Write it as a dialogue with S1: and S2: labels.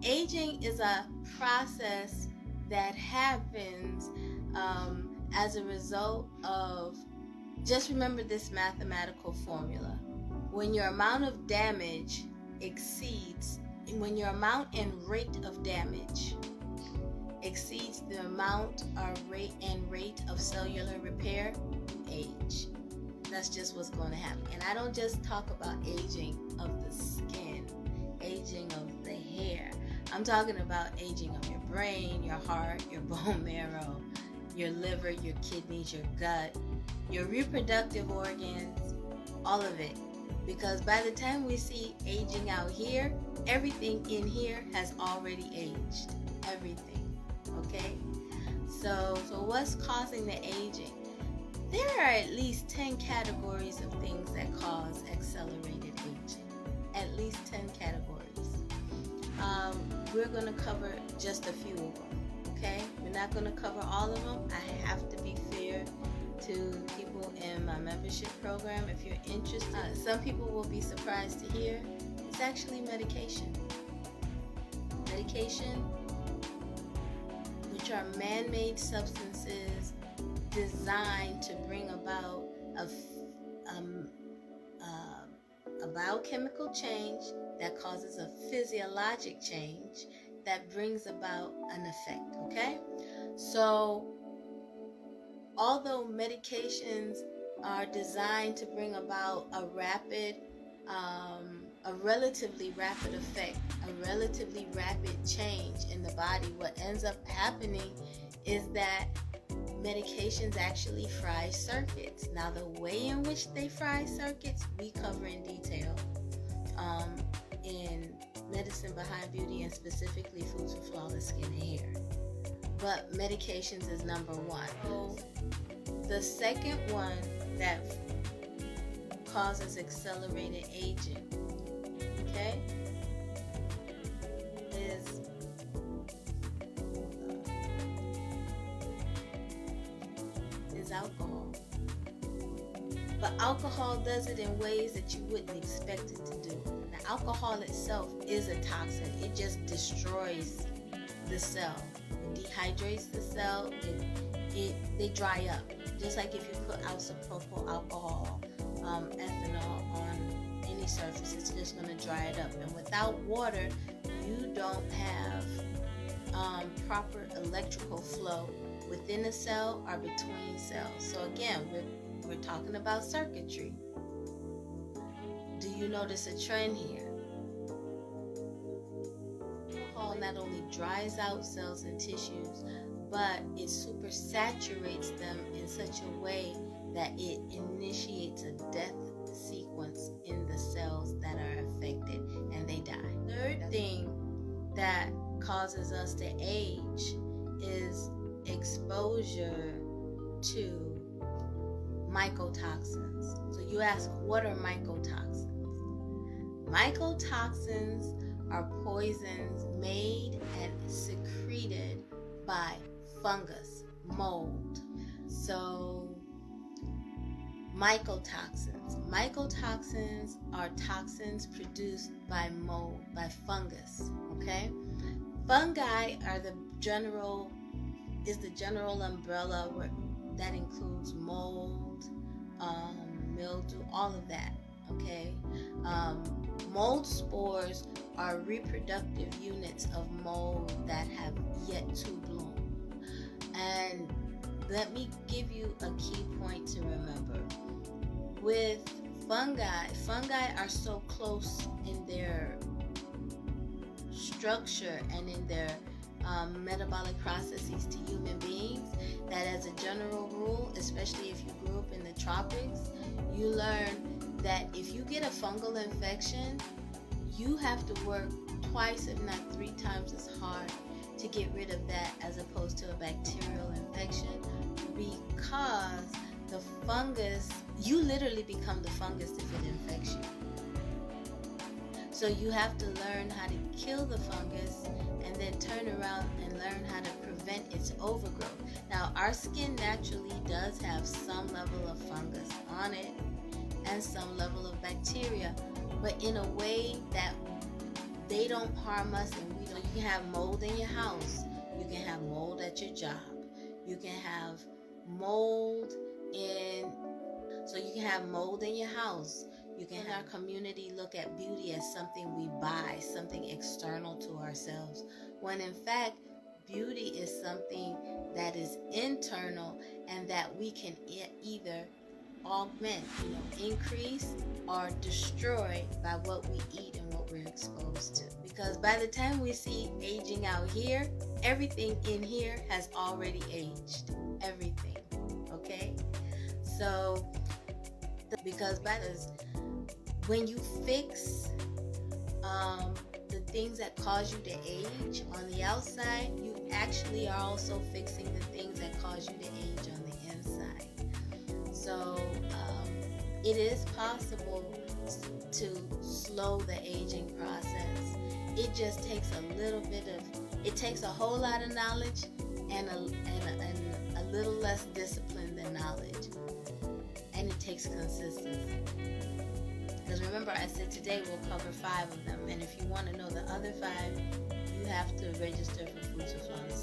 S1: Aging is a process that happens as a result of, just remember this mathematical formula. When your amount of damage exceeds, when your amount and rate of damage exceeds the amount or rate of cellular repair, age. That's just what's going to happen. And I don't just talk about aging of the skin, aging of the hair. I'm talking about aging of your brain, your heart, your bone marrow, your liver, your kidneys, your gut, your reproductive organs, all of it. Because by the time we see aging out here, everything in here has already aged. Everything. Okay? So what's causing the aging? There are at least 10 categories of things that cause accelerated aging. At least 10 categories. We're going to cover just a few of them. Okay? We're not going to cover all of them. I have to be fair to people in my membership program. If you're interested, some people will be surprised to hear it's actually medication. Medication, which are man-made substances designed to bring about a biochemical change that causes a physiologic change that brings about an effect. Okay? So although medications are designed to bring about a relatively rapid effect, a relatively rapid change in the body, what ends up happening is that medications actually fry circuits. Now, the way in which they fry circuits, we cover in detail in Medicine Behind Beauty, and specifically Foods for Flawless Skin and Hair. But medications is number one. So the second one that causes accelerated aging, okay, is alcohol. But alcohol does it in ways that you wouldn't expect it to do. Now, alcohol itself is a toxin. It just destroys the cell. It dehydrates the cell. They dry up. Just like if you put isopropyl alcohol, ethanol on any surface, it's just going to dry it up. And without water, you don't have proper electrical flow within a cell or between cells. So again, we're talking about circuitry. Do you notice a trend here? Alcohol not only dries out cells and tissues, but it super saturates them in such a way that it initiates a death sequence in the cells that are affected, and they die. Third thing that causes us to age is exposure to mycotoxins. So you ask, what are mycotoxins? Mycotoxins are poisons made and secreted by fungus, mold. So mycotoxins. Mycotoxins are toxins produced by mold, by fungus. Okay? Fungi are the general umbrella that includes mold, mildew, all of that. Okay? Mold spores are reproductive units of mold that have yet to bloom. And let me give you a key point to remember. With fungi are so close in their structure and in their metabolic processes to human beings that, as a general rule, especially if you grew up in the tropics, you learn that if you get a fungal infection, you have to work twice, if not 3 times as hard to get rid of that as opposed to a bacterial infection, because the fungus, you literally become the fungus if it infects you. So you have to learn how to kill the fungus and then turn around and learn how to prevent its overgrowth. Now, our skin naturally does have some level of fungus on it and some level of bacteria, but in a way that they don't harm us, and we don't. You can have mold in your house. You can have mold at your job. You can have mold in. So you can have mold in your house. You can have our community look at beauty as something we buy, something external to ourselves, when in fact, beauty is something that is internal and that we can either augment, increase or destroy by what we eat and what we're exposed to. Because by the time we see aging out here, everything in here has already aged. Everything. Okay? So, because when you fix the things that cause you to age on the outside, you actually are also fixing the things that cause you to age on the inside. So it is possible to slow the aging process. It just takes it takes a whole lot of knowledge and a little less discipline than knowledge. And it takes consistency. Because remember, I said today we'll cover 5 of them. And if you want to know the other 5, you have to register for Fruits of Flawless